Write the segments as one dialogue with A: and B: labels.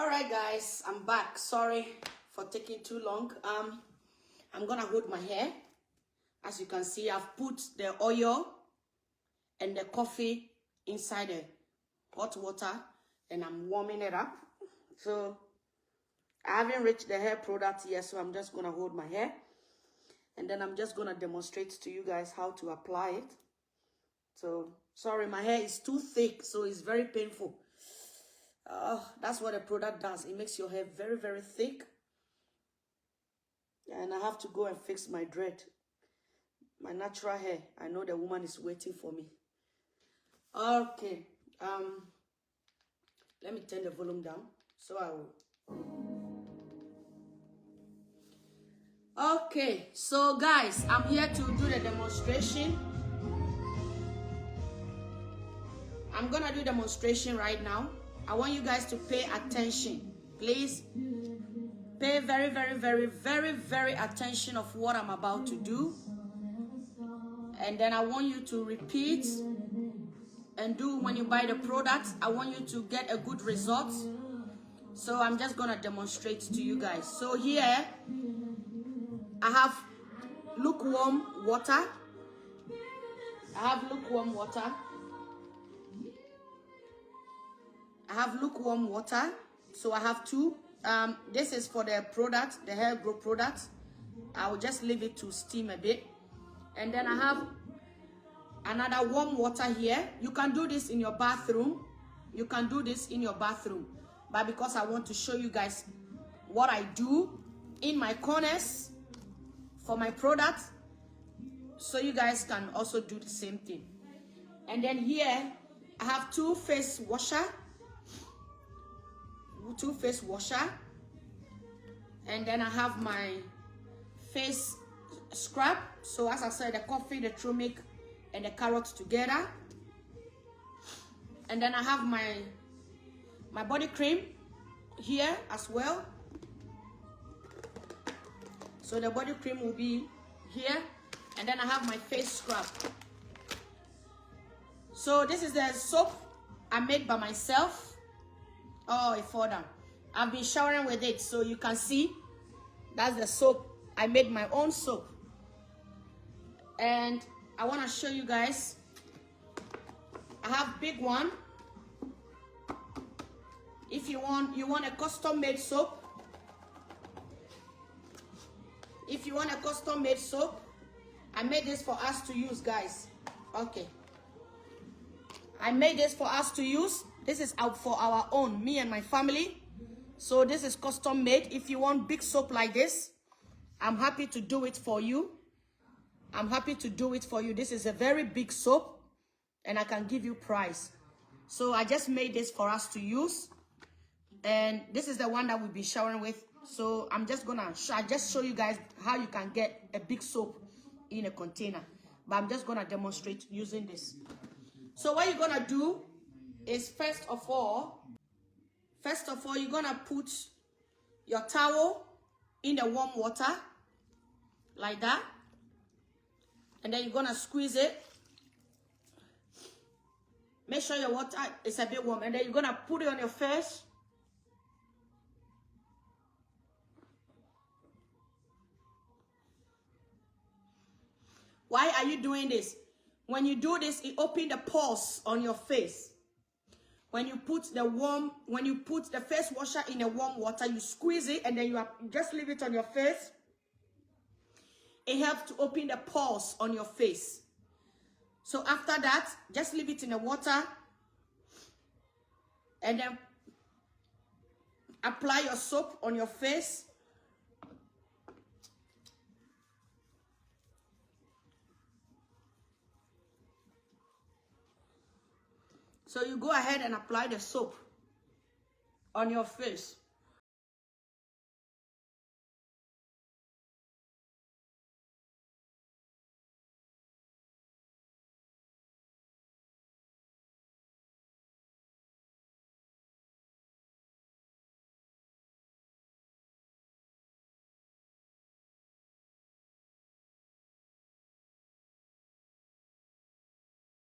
A: All right, guys, I'm back. Sorry for taking too long. I'm gonna hold my hair. As you can see, I've put the oil and the coffee inside the hot water and I'm warming it up. So I haven't reached the hair product yet, so I'm just gonna hold my hair and then I'm just gonna demonstrate to you guys how to apply it. So sorry, my hair is too thick, so it's very painful. That's what a product does. It makes your hair very, very thick. And I have to go and fix my dread. My natural hair. I know the woman is waiting for me. Okay. Let me turn the volume down. So I will. Okay. So guys, I'm here to do the demonstration. I'm going to do demonstration right now. I want you guys to pay attention. Please pay very, very, very, very, very attention of what I'm about to do. And then I want you to repeat and do when you buy the product. I want you to get a good result. So I'm just going to demonstrate to you guys. So here I have lukewarm water. I have lukewarm water. I have lukewarm water. So I have two. This is for the product, the hair growth product. I will just leave it to steam a bit. And then I have another warm water here. You can do this in your bathroom. You can do this in your bathroom. But because I want to show you guys what I do in my corners for my product, so you guys can also do the same thing. And then here I have two face washer. And then I have my face scrub. So as I said, the coffee, the turmeric and the carrots together. And then I have my body cream here as well. So the body cream will be here. And then I have my face scrub. So this is the soap I made by myself. Oh, it fell down. I've been showering with it, so you can see that's the soap. I made my own soap. And I want to show you guys. I have big one. If you want a custom-made soap. If you want a custom-made soap, I made this for us to use, guys. Okay. I made this for us to use. This is out for our own, me and my family. So this is custom made. If you want big soap like this, I'm happy to do it for you. I'm happy to do it for you. This is a very big soap and I can give you price. So I just made this for us to use. And this is the one that we'll be showering with. So I'm just gonna show you guys how you can get a big soap in a container. But I'm just gonna demonstrate using this. So what you're gonna do is first of all, you're gonna put your towel in the warm water like that, and then you're gonna squeeze it. Make sure your water is a bit warm, and then you're gonna put it on your face. Why are you doing this? When you do this, it opens the pores on your face. When you put the face washer in the warm water, you squeeze it and then you just leave it on your face. It helps to open the pores on your face. So after that, just leave it in the water and then apply your soap on your face. So you go ahead and apply the soap on your face.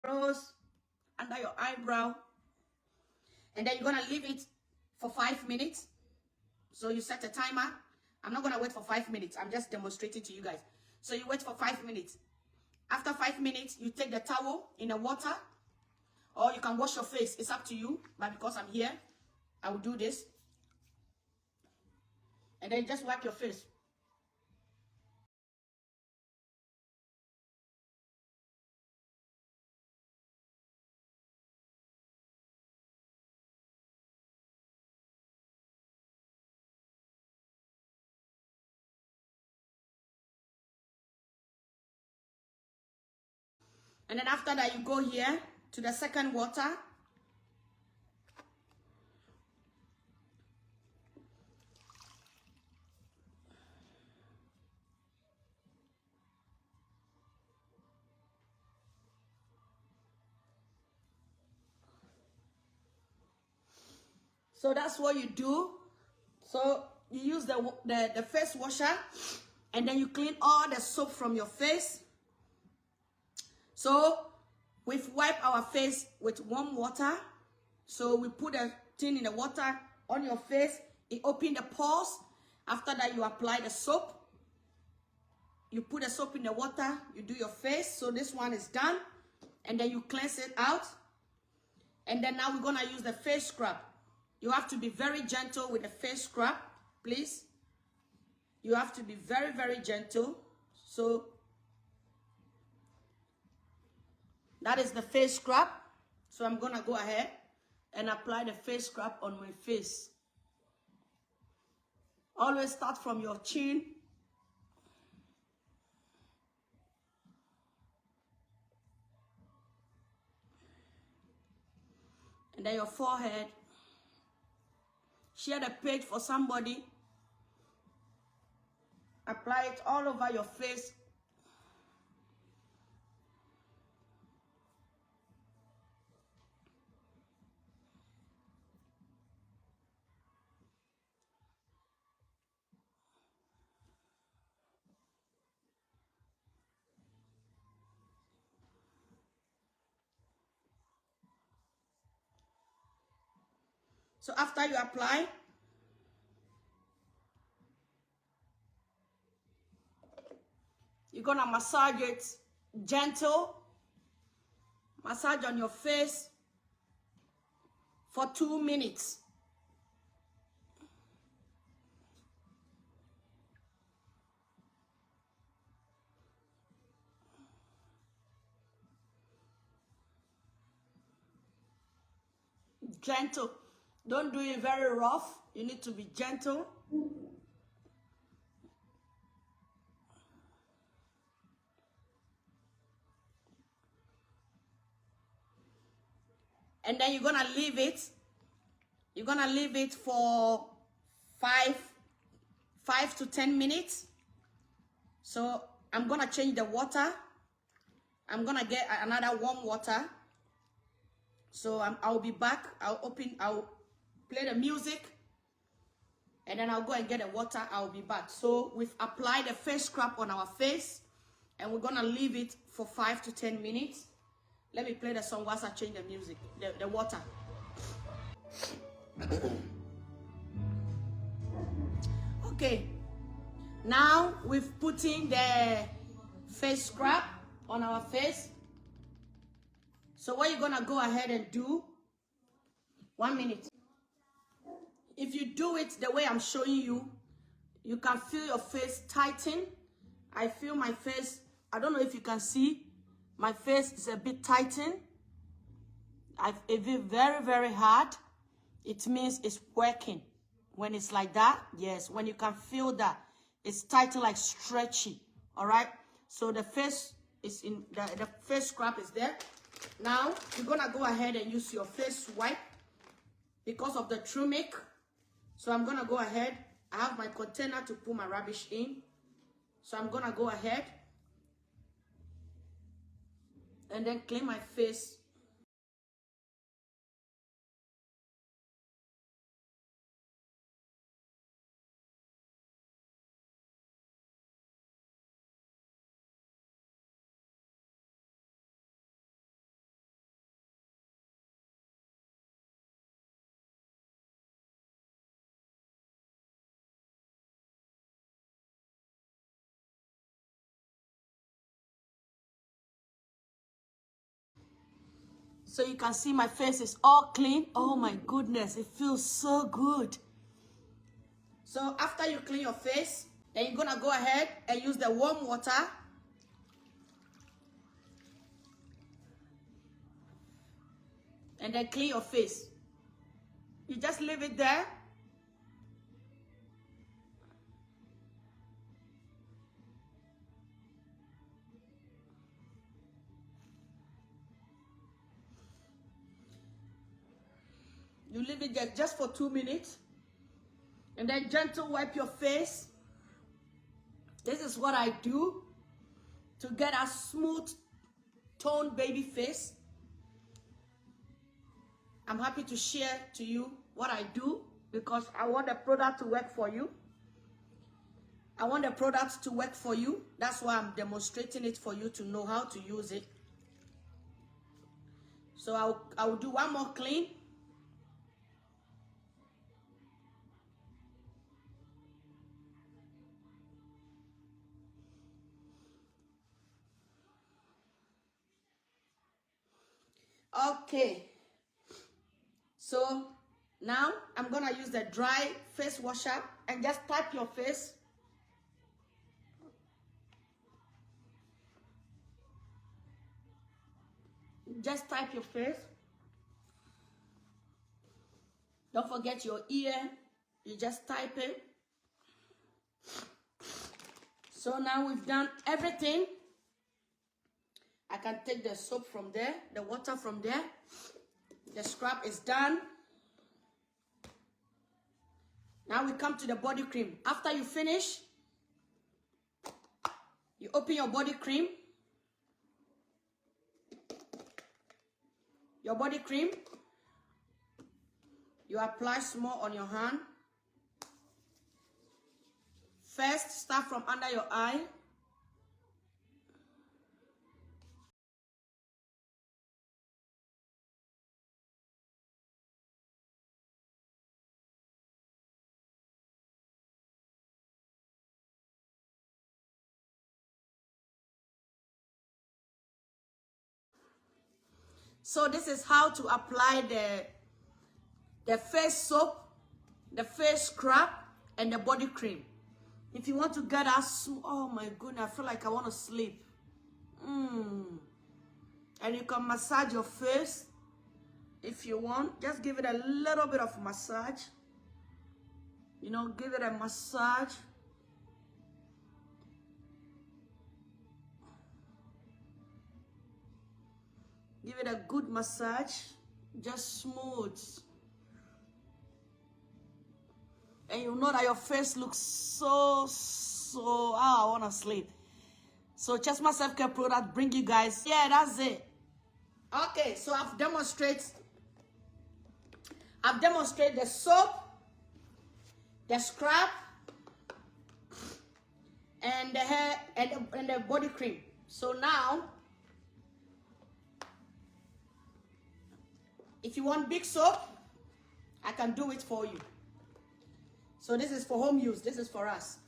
A: Rose under your eyebrow. And then you're going to leave it for 5 minutes. So you set a timer. I'm not going to wait for 5 minutes. I'm just demonstrating to you guys. So you wait for 5 minutes. After 5 minutes, you take the towel in the water, or you can wash your face. It's up to you. But because I'm here, I will do this. And then just wipe your face. And then after that, you go here to the second water. So that's what you do. So you use the face washer, and then you clean all the soap from your face. So we've wiped our face with warm water. So we put a thing in the water on your face. It opens the pores. After that, you apply the soap. You put the soap in the water. You do your face. So this one is done. And then you cleanse it out. And then now we're going to use the face scrub. You have to be very gentle with the face scrub, please. You have to be very, very gentle. So that is the face scrub. So I'm going to go ahead and apply the face scrub on my face. Always start from your chin. And then your forehead. Share the page for somebody. Apply it all over your face. So after you apply, you're gonna massage it gentle. Massage on your face for 2 minutes. Gentle. Don't do it very rough. You need to be gentle. And then you're gonna leave it. You're gonna leave it for 5 to 10 minutes. So I'm gonna change the water. I'm gonna get another warm water. So I'll be back. I'll play the music, and then I'll go and get the water. I'll be back. So we've applied the face scrub on our face, and we're gonna leave it for 5 to 10 minutes. Let me play the song whilst I change the music, the water. Okay, now we've put in the face scrub on our face. So what you're gonna go ahead and do, 1 minute. If you do it the way I'm showing you, you can feel your face tighten. I feel my face, I don't know if you can see, my face is a bit tightened. It feel very, very hard. It means it's working. When it's like that, yes, when you can feel that, it's tightened, like stretchy, all right? So the face is in, the face scrub is there. Now, you're gonna go ahead and use your face wipe because of the turmeric. So I'm gonna go ahead. I have my container to put my rubbish in. So I'm gonna go ahead and then clean my face. So you can see my face is all clean. Oh my goodness, it feels so good. So after you clean your face, then you're gonna go ahead and use the warm water. And then clean your face. You just leave it there. You leave it there just for 2 minutes. And then gentle wipe your face. This is what I do to get a smooth, toned baby face. I'm happy to share to you what I do because I want the product to work for you. I want the product to work for you. That's why I'm demonstrating it for you to know how to use it. So I'll do one more clean. Okay. So now I'm gonna use the dry face washer and just tap your face. Just type your face. Don't forget your ear. You just type it. So now we've done everything. I can take the soap from there, the water from there. The scrub is done. Now we come to the body cream. After you finish, you open your body cream. Your body cream. You apply small on your hand. First, start from under your eye. So this is how to apply the face soap, the face scrub, and the body cream. If you want to get us, oh my goodness, I feel like I want to sleep. And you can massage your face if you want. Just give it a little bit of massage. You know, give it a massage. Give it a good massage. Just smooth. And you know that your face looks so, I want to sleep. So Chessma Self-Care product bring you guys. Yeah, that's it. Okay, so I've demonstrated the soap, the scrub, and the hair and the body cream. So now, if you want big soap, I can do it for you. So this is for home use. This is for us.